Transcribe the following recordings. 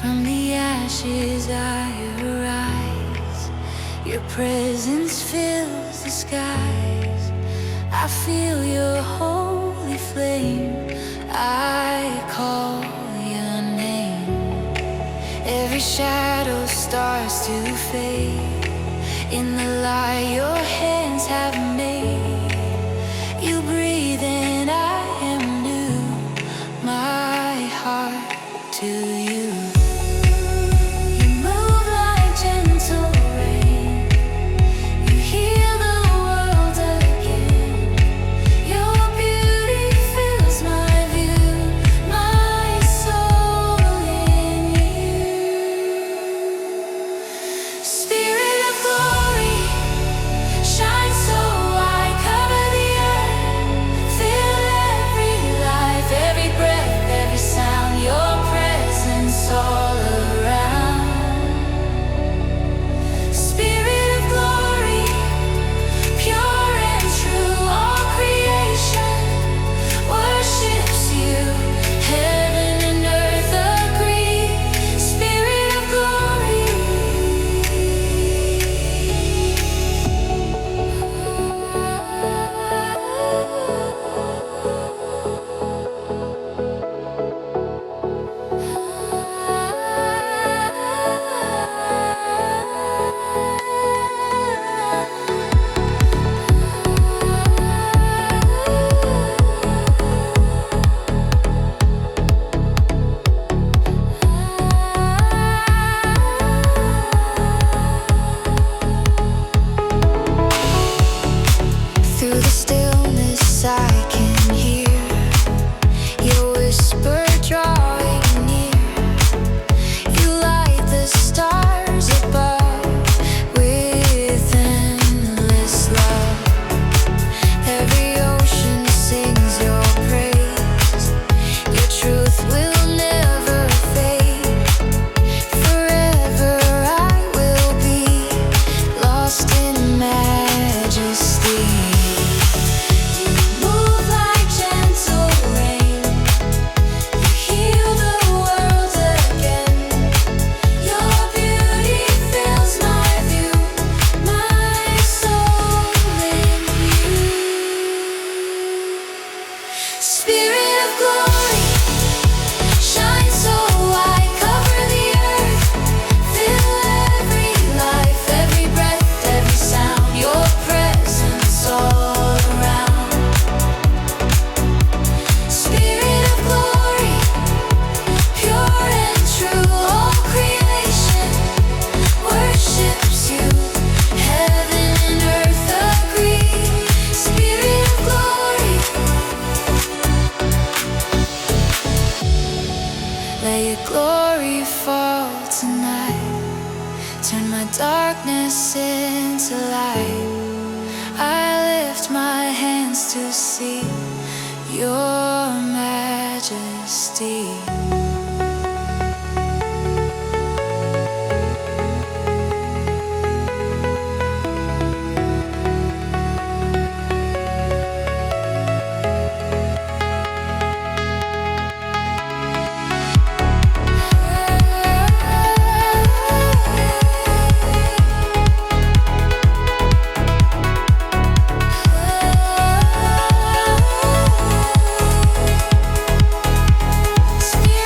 From the ashes I arise. Your presence fills the skies. I feel your holy flame. I call your name. Every shadow starts to fade in the light your hands have made. You breathe and I am new. My heart to you. Let your glory fall tonight. Turn my darkness into light. I lift my hands to see your majesty. Spirit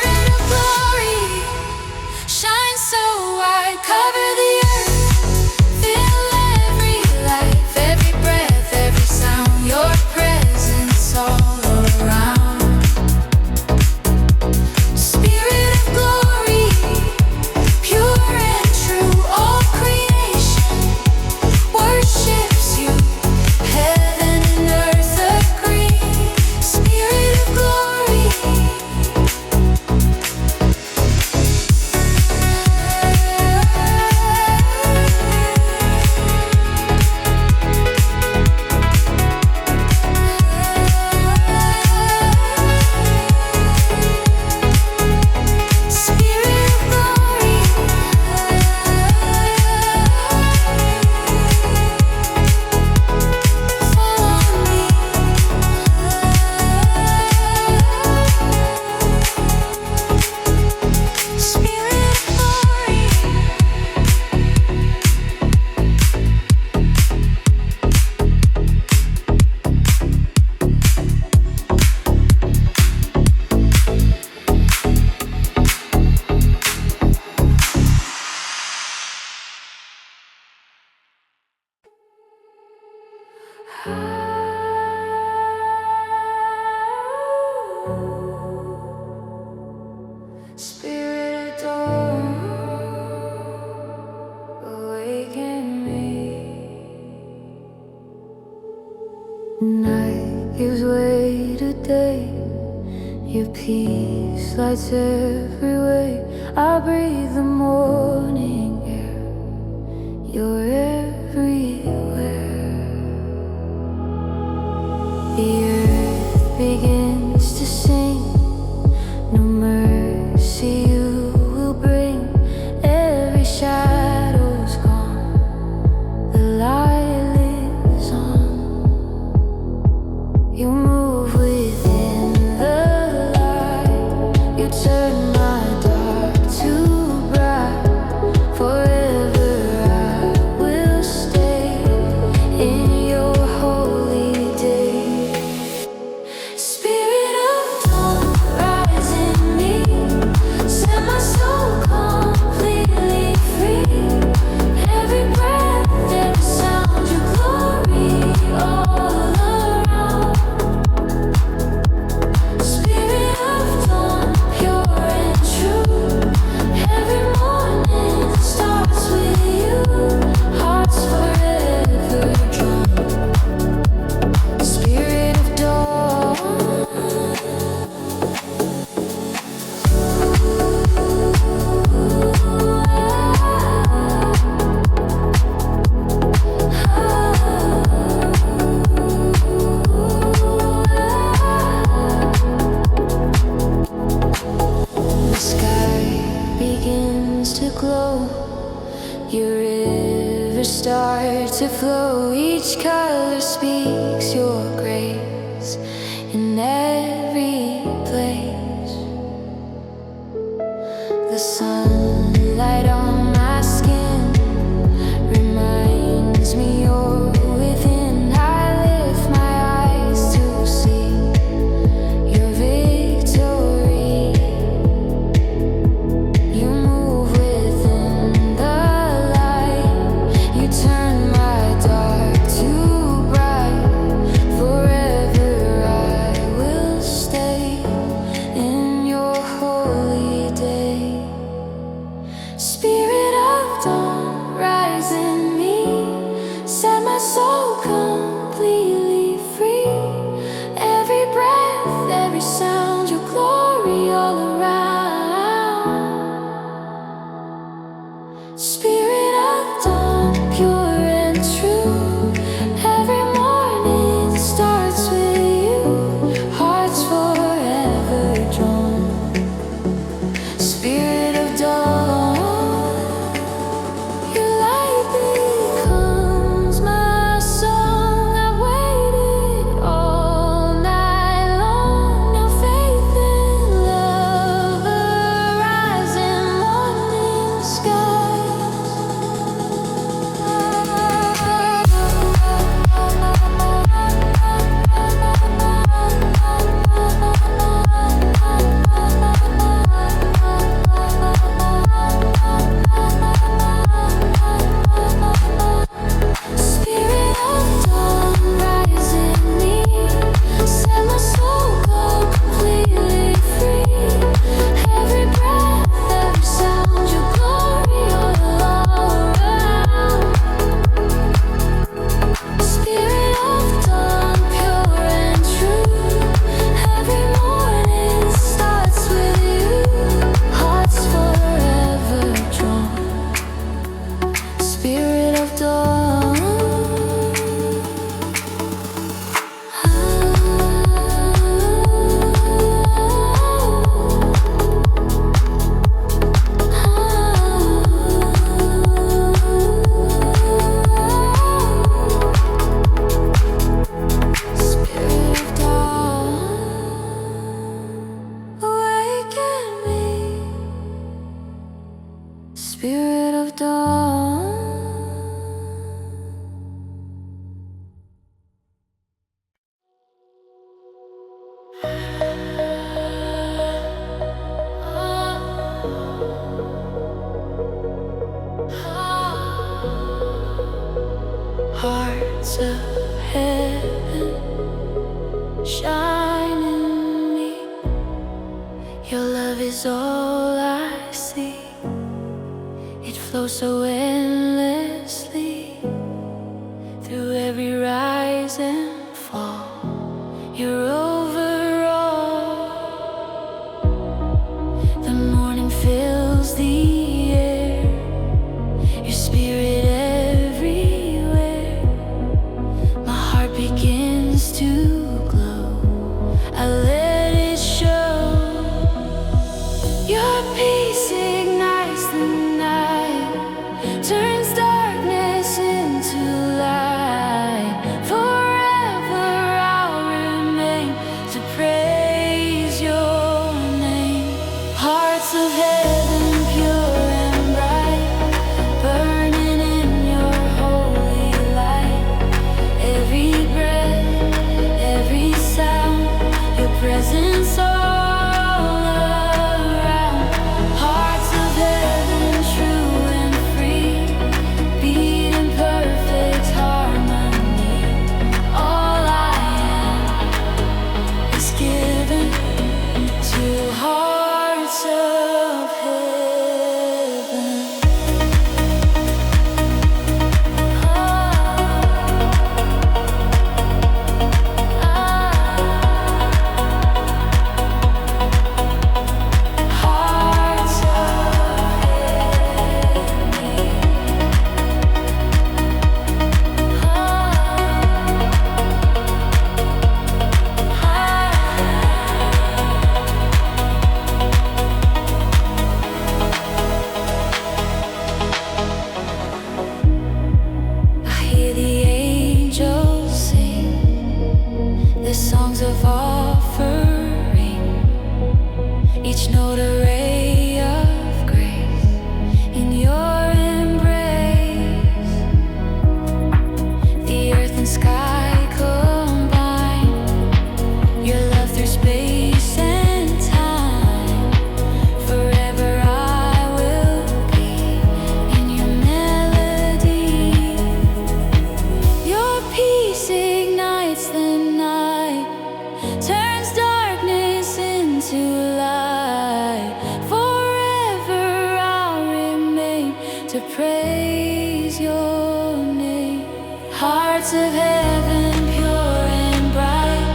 peace lights every way. I breathe the morning air. You're everywhere. The earth begins to sing. No mercy you will bring. Every shadow's gone. The light lives on. You move within the light. You turn my dark to bright. Forever I will stay in your holy day. Spirit of dawn, rise in me. Set my soul completely free. Every breath, every sound, your glory all around. Spirit of dawn, pure and true. Every morning starts with you. Hearts forever drawn. Spirit of dawn. The sky begins to glow. Your rivers start to flow. Each color speaks your grace in every place. The sunlight on my skin reminds me you're within. I lift my eyes to see your victory. You move within the light. You turn my dark to bright. Forever I will stay in your holy day. Spirit of dawn, rise in me. Set my soul completely free. Every breath, every sound, your glory all around. Spirit of dawn, pure and true. Every morning starts with you. Hearts forever drawn. Spirit of dawn, your light becomes my song. I've waited all night long. Now faith and love arise in morning skies. Spirit of dawn, rise in me. Set my soul completely free. Every breath, every sound, your glory all around. Spirit of dawn, pure and true. Every morning starts with you. Hearts forever drawn. Spirit of dawn. Spirit of dawn, awaken me. Spirit of dawn. Hearts of heaven shine in me. Your love is all I see. It flows so endlessly through every rise and fall. You're over all. snowed a ray of grace in your embrace. The earth and sky combine, your love through space and time. Forever I will be in your melody. Your peace ignites the night, turns darkness into light. Forever I'll remain to praise your name. Hearts of heaven, pure and bright,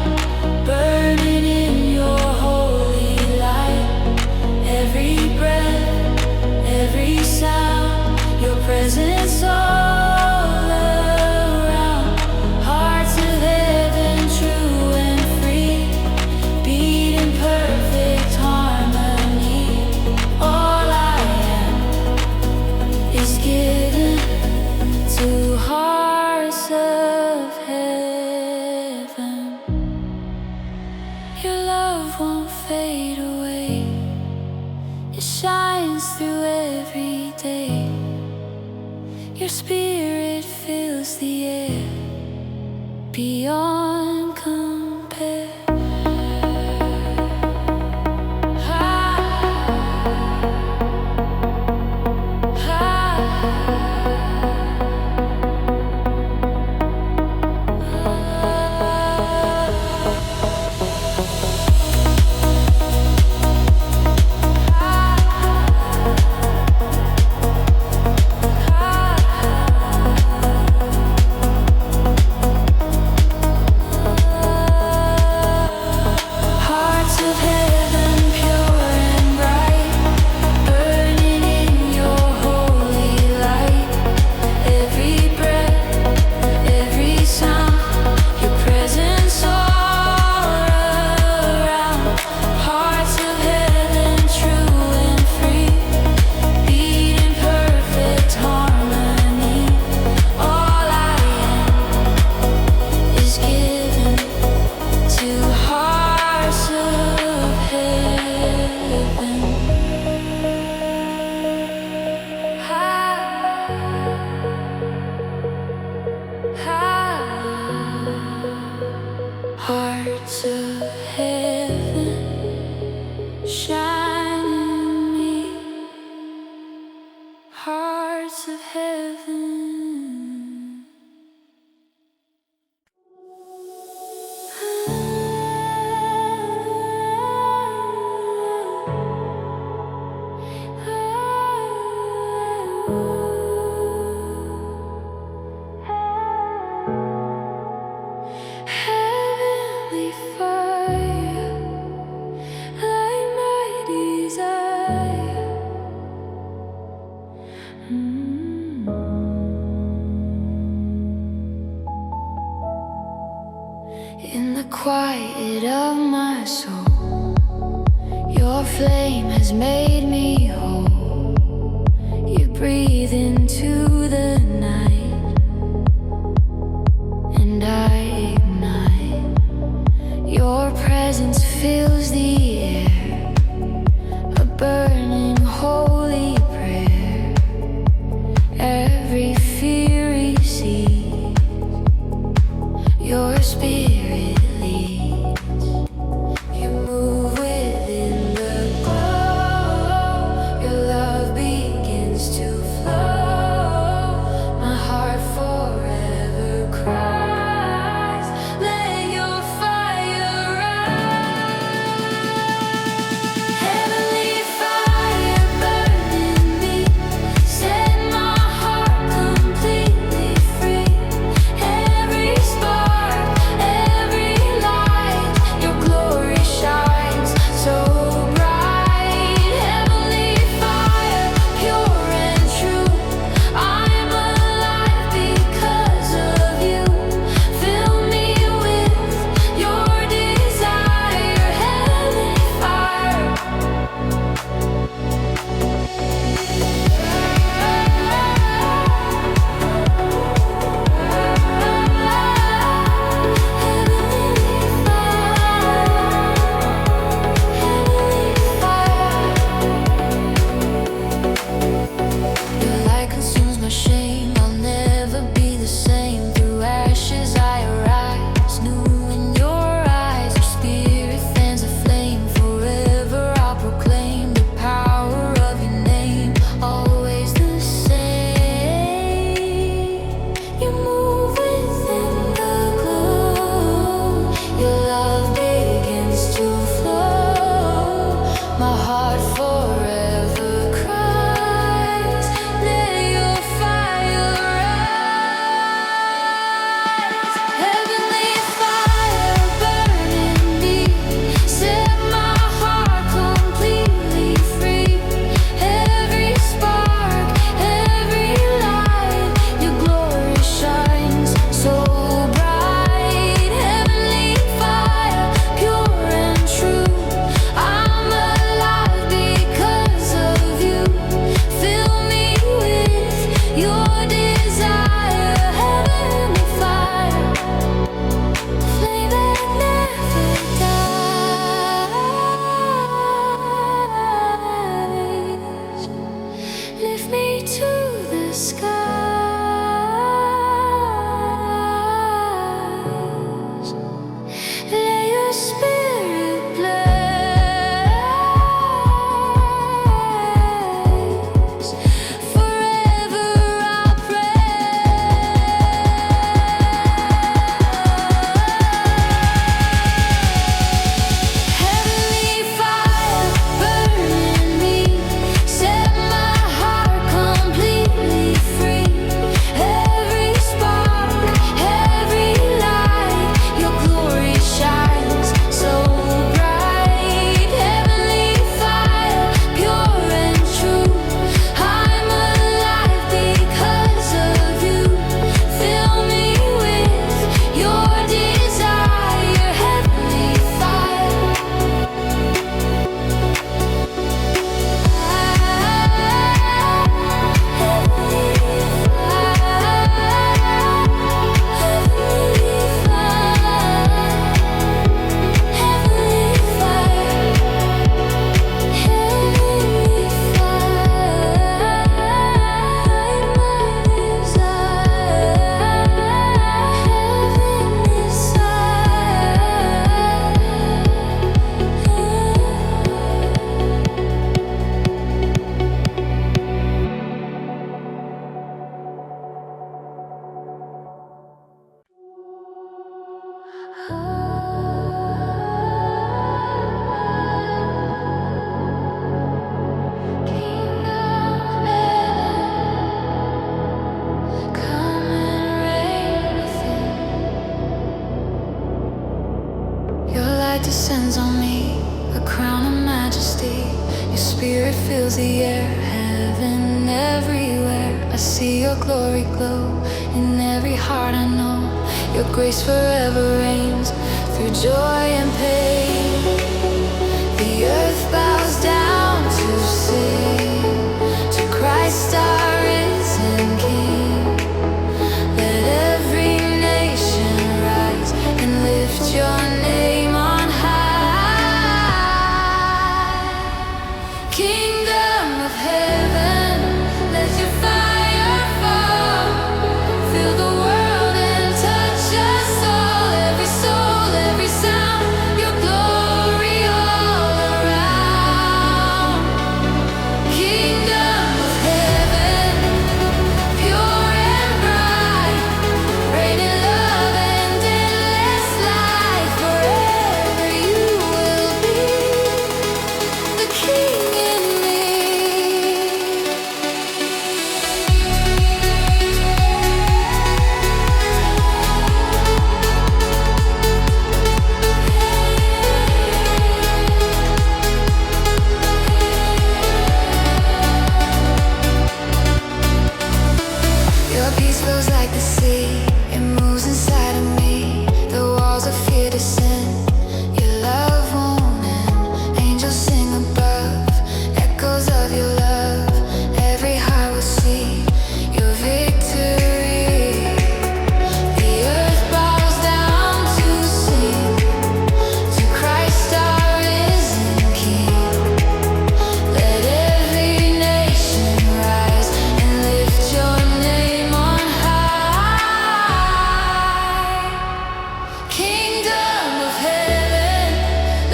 burning in your holy light. Every breath, every sound, your presence all around. Hearts of heaven, true and free, beat in perfect harmony. All I am is given to hearts of heaven. Your love won't fade away, it shines through every day. Your spirit fills the air beyond compare. Hearts of heaven, pure and bright, burning in your holy light. Every breath, every sound, your presence all around. Hearts of heaven, true and free, beat in perfect harmony. All I am is given to hearts of heaven. Hearts of heaven, shine in me. Hearts of heaven. Heavenly fire, light my desire. In the quiet of my soul, your flame has made me whole. You breathe into the night, and I ignite. Your presence fills the air, a burning holy prayer. Every fear recedes, your spirit leads. You move within the glow, your love begins to flow. fills the air, heaven everywhere. I see your glory glow in every heart I know. Your grace forever reigns through joy and pain. The earth bows down to sing to Christ our risen King. Let every nation rise and lift your name on high. Kingdom of heaven, let your fire fall. Fill the world and touch us all. Every soul, every sound, your glory all around. Kingdom of heaven, pure and bright, reign in love and endless life. Forever you will be the King in me. Your peace flows like the sea, it moves inside of me. The walls of fear descend, your love won't end. Angels sing above, echoes of your love. Every heart will see your victory. The earth bows down to sing to Christ our risen King. Let every nation rise and lift your name on high. Kingdom of heaven,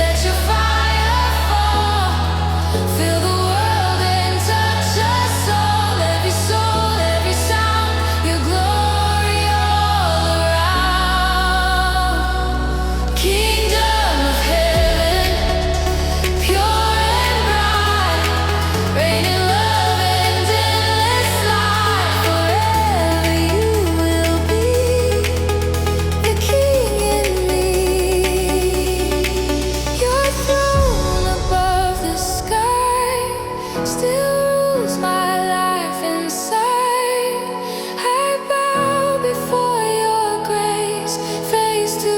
let your fire fall. Fill the world and touch us all. Every soul, every sound, your glory all around. Kingdom of heaven, pure and bright, reign in love and endless life. Forever you will be the King in me. Your throne above the sky still rules my life inside. I bow before your grace, face to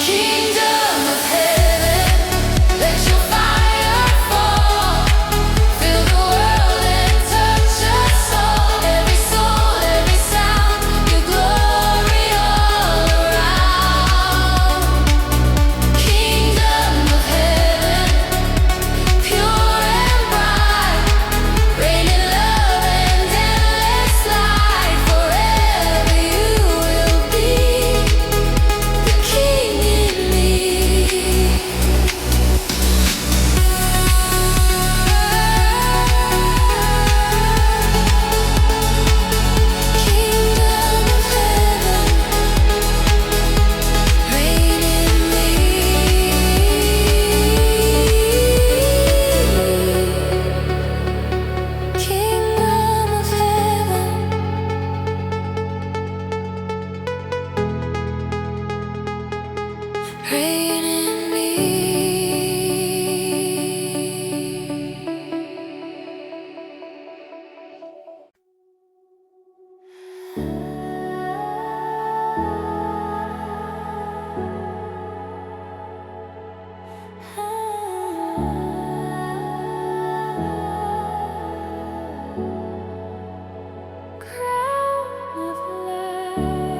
Kingdom of heaven, let your fire fall. Fill the world and touch us all. Every soul, every sound, your glory all around. Kingdom of heaven, pure and bright, reign in love and endless life. Forever you will be the King in me. Kingdom of heaven, reign in me. Kingdom of heaven, reign in me. Crown of light,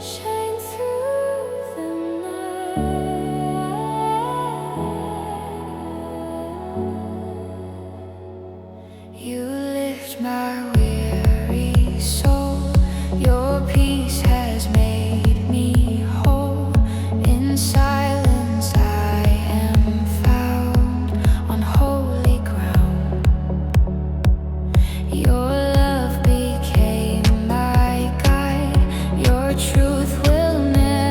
shine through the night. You lift my weary soul. Your peace has made me whole. In silence I am found on holy ground. Your love became my guide. Your truth will never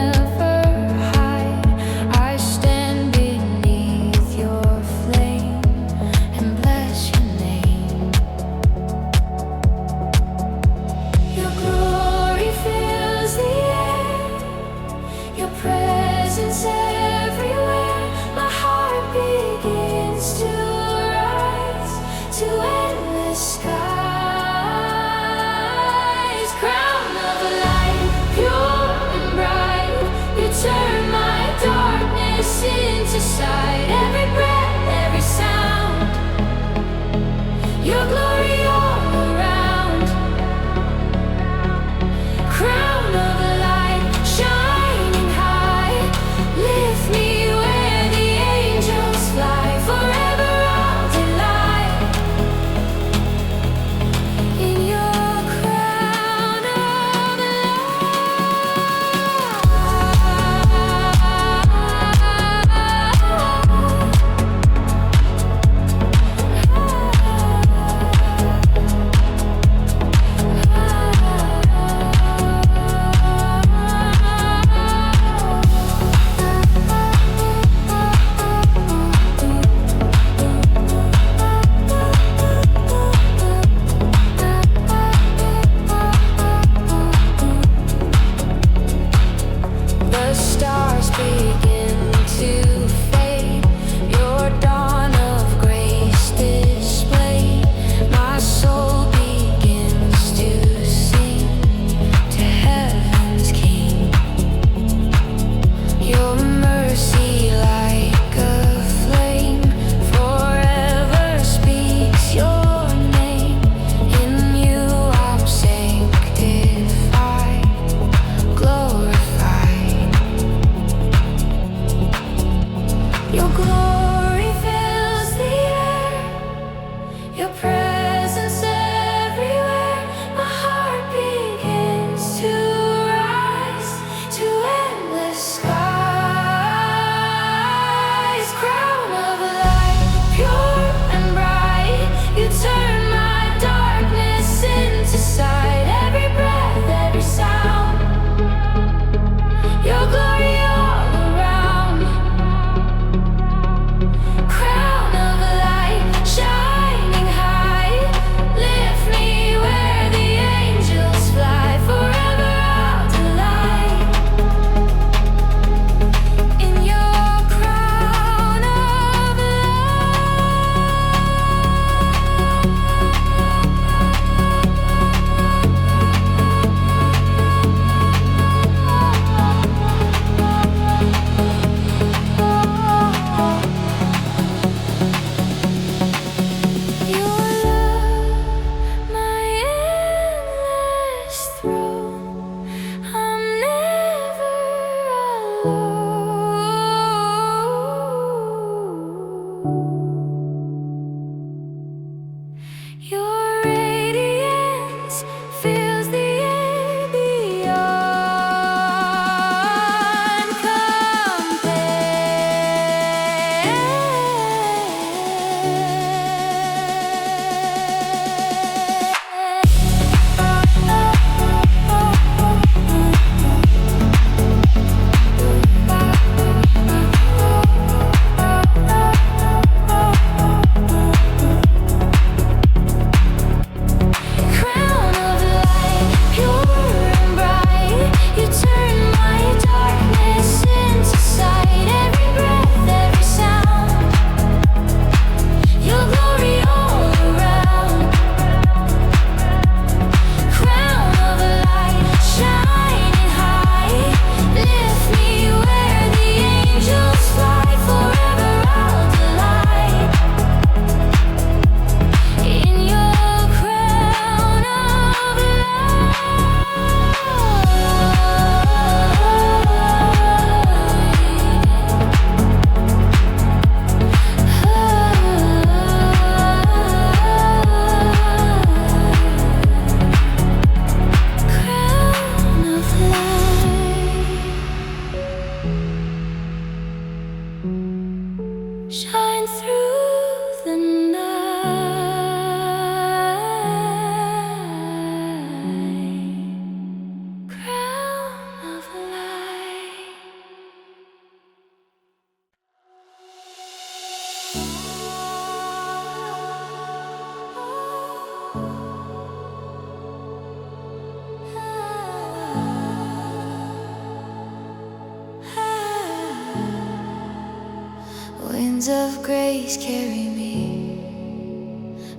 Winds of grace carry me.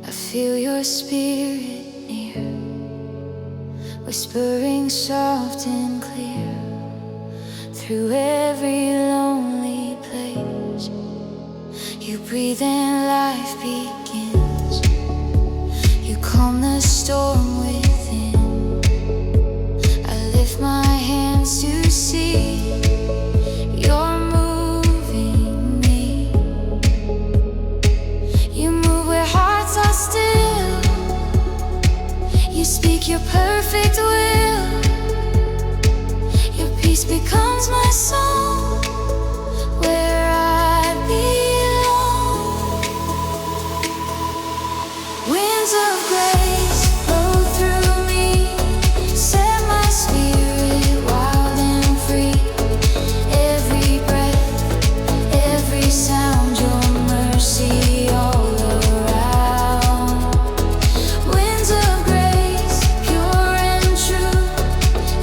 I feel your spirit near, whispering soft and clear through every lonely place. You breathe and life begins. You calm the storm within. I lift my hands to see you're moving me. You move where hearts are still. You speak your perfect will. Your peace becomes my song, where I belong. Winds of grace blow through me, set my spirit wild and free. Every breath, every sound, your mercy all around. Winds of grace, pure and true,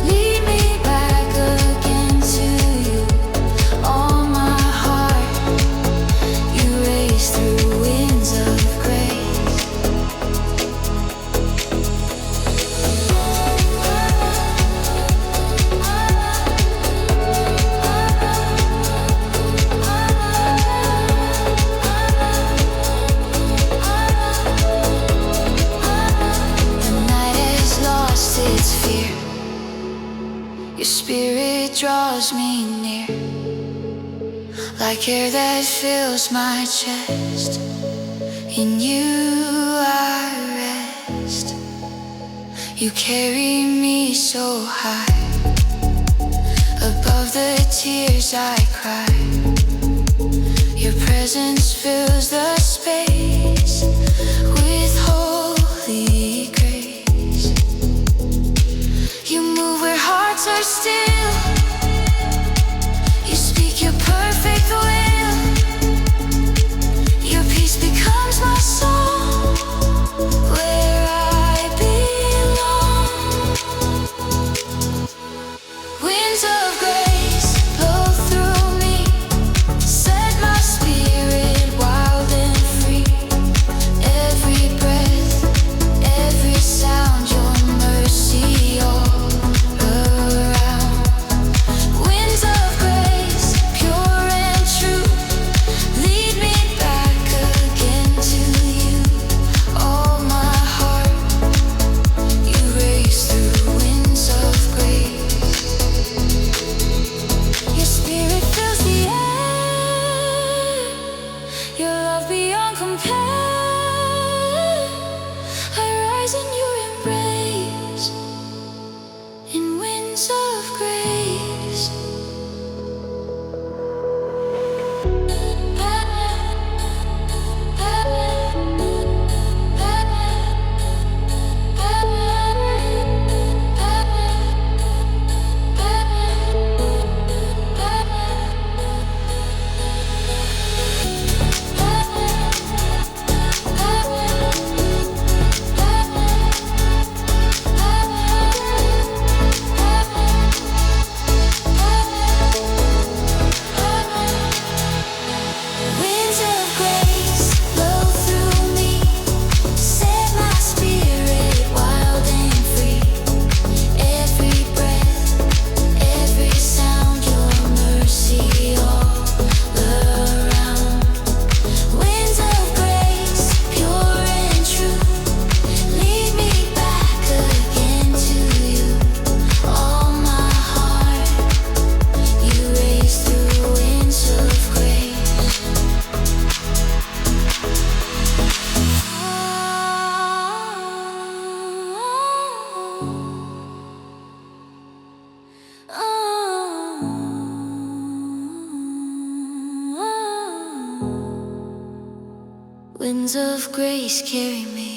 lead me back again to you. All my heart you raise through winds of grace. The night has lost its fear. Your spirit draws me near, like air that fills my chest. In you I rest. You carry me so high, above the tears I cry. Your presence fills the space with holy grace. You move where hearts are still. You speak your perfect will. Your peace becomes my song, where I belong. Winds of grace blow through me, set my spirit wild and free. Every breath, every sound, your mercy all around. Winds of grace, pure and true, lead me back again to you. All my heart you raise through winds of grace. Your spirit fills the air, your love beyond compare. I rise in your embrace, in winds of grace. Winds of grace blow through me, set my spirit wild and free. Every breath, every sound, your mercy all around. Winds of grace, pure and true, lead me back again to you. All my heart you raise through winds of grace. Winds of grace carry me.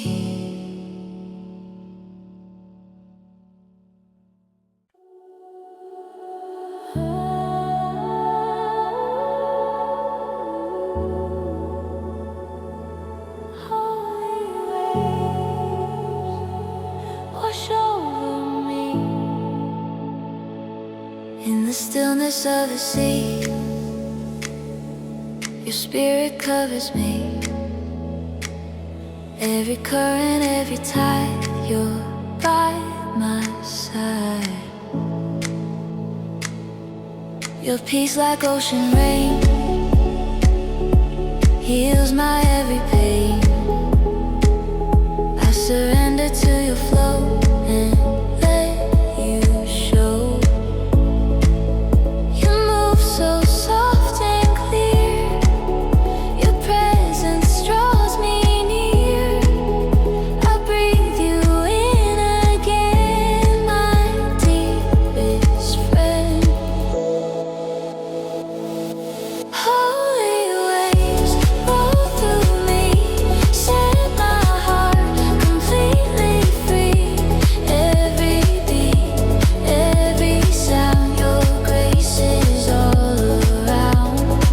Holy waves wash over me. In the stillness of the sea, Your spirit covers me. Every current, every tide, you're by my side. Your peace like ocean rain heals my every pain. I surrender to your flow and let you show. You move so soft and clear. Your presence draws me near. I breathe you in again, my dearest friend. Holy waves roll through me, set my heart completely free. Every beat, every sound, your grace is all around.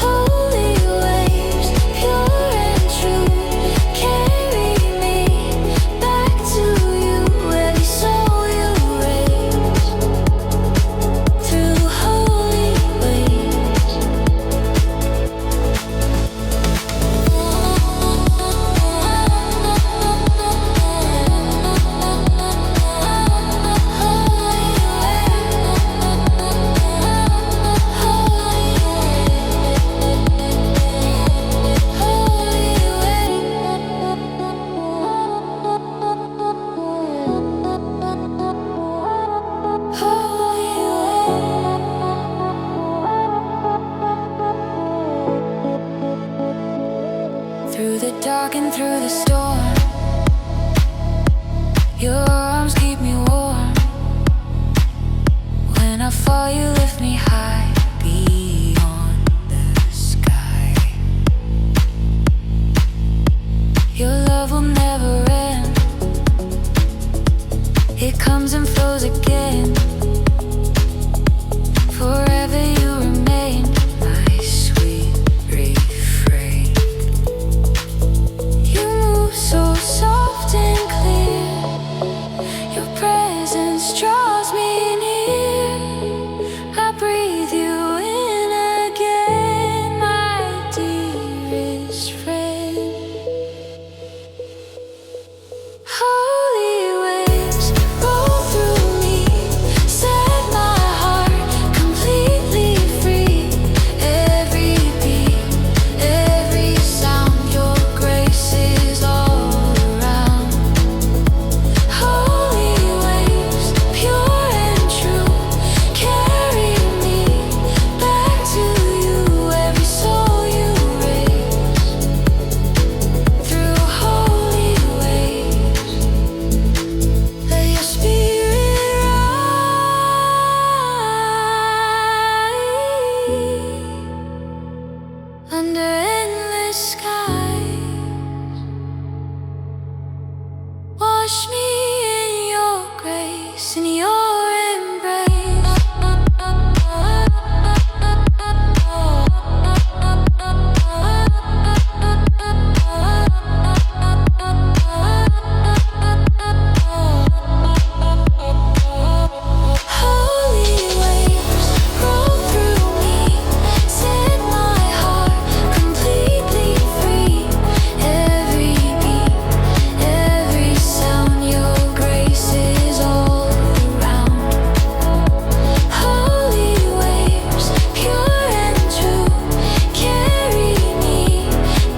Holy waves, pure and true, carry me back to you. Every soul you raise through holy waves. Through the dark and through the storm, your arms keep me warm. When I fall, you lift me high beyond the sky. Your love will never end. It comes and flows again. Forever you remain my sweet refrain. You move so soft and clear. Your presence draws me near. I breathe you in again, my dearest friend. Holy waves roll through me, set my heart completely free. Every beat, every sound, your grace is all around. Holy waves, pure and true, carry me back to you. Every soul you raise through holy waves. Let your spirit rise under endless skies. Wash me in your grace, in your embrace. Holy waves roll through me, set my heart completely free. Every beat, every sound, your grace is all around. Holy waves, pure and true, carry me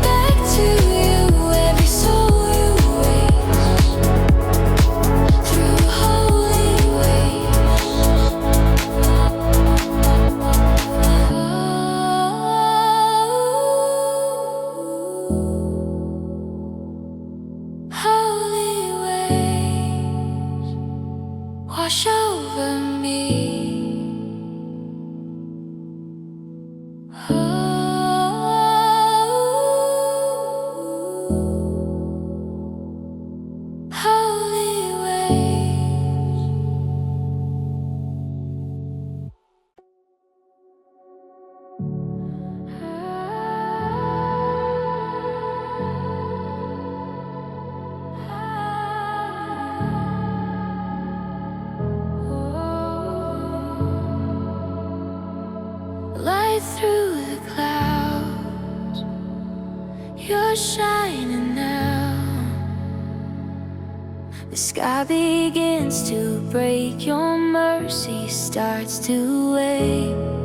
back to you. Every soul you raise through holy waves. Holy waves wash over me. Holy waves. Light through the clouds. You're shining now. The sky begins to break, your mercy starts to wake.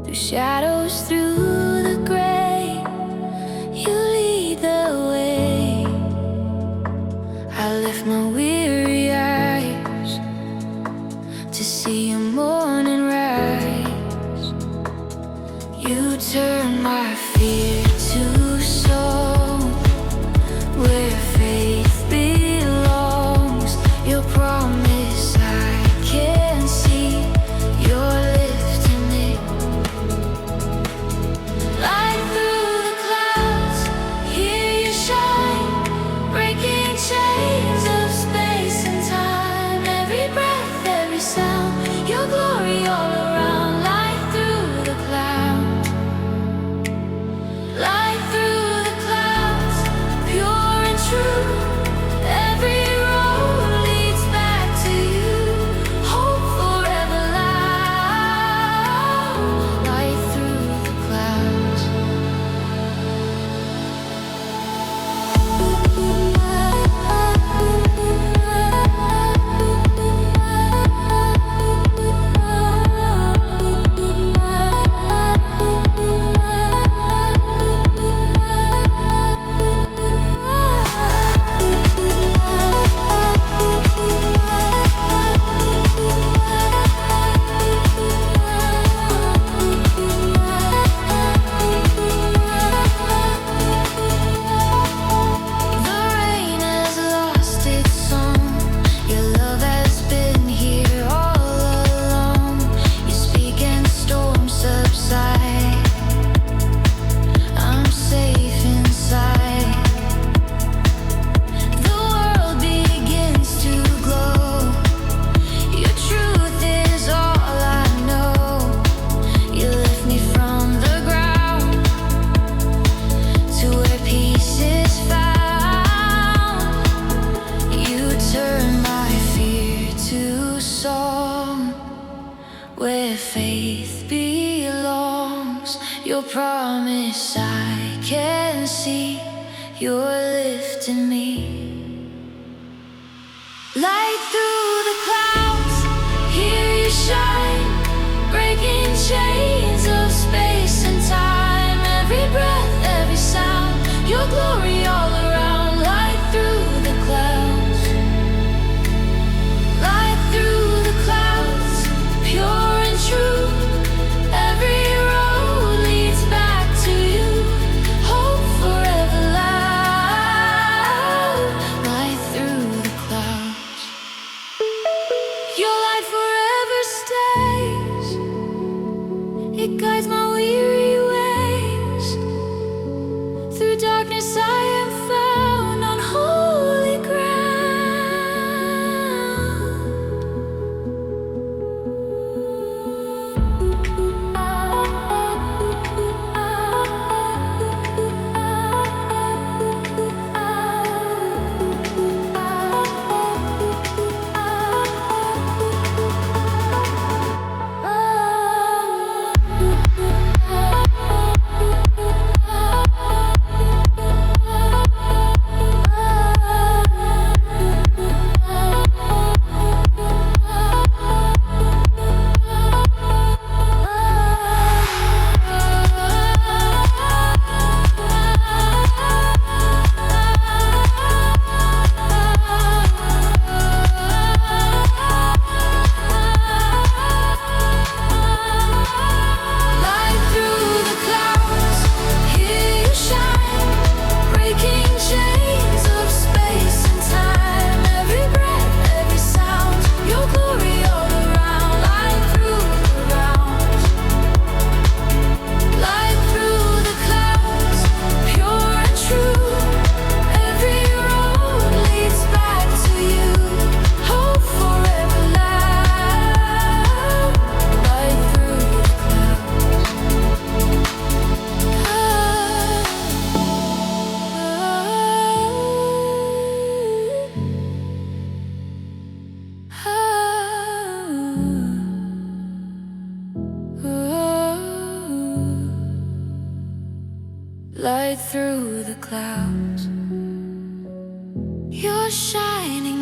Through shadows, through the gray, you lead the way. I lift my weary eyes to see your morning rise. You turn my fear to song, where faith belongs. Your promise I can see, you're lifting me. Light through the clouds, hear you shine, breaking chains of space and time. Every breath, every sound, your glory all around. Light through the clouds, light through the clouds, pure and true. Every road leads back to you, hope forever loud. Light through the clouds. The rain has lost its song, your love has been here all along. You speak and storms subside, I'm safe inside. The world begins to glow, your truth is all I know. You lift me from the ground to where peace is found. You turn my fear to song, where faith belongs. Your promise I can see, you're lifting me. Light through the clouds, hear you shine, breaking chains of space and time. Every breath, every sound, your glory all around. Light through the clouds, light through the clouds, pure and true. Every road leads back to you, hope forever loud. Light through the clouds. Your light forever stays, it guides my weary ways. Through darkness I am found on holy ground. light through the clouds. You're shining